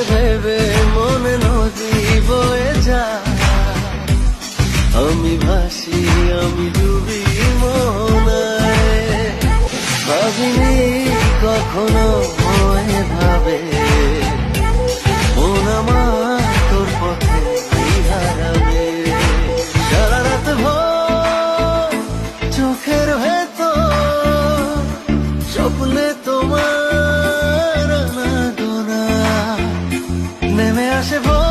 ভেবে মনে নদী বয়ে যায়। আমি ভাসি, আমি ডুবি মোহনায়। ভাবিনি কখনো এভাবে মন আমার তোর পথে হারাবে। সারা রাত ভোর চোখের ভেতর স্বপ্নে তোমার আনাগোনা নেমে আসে ভোর।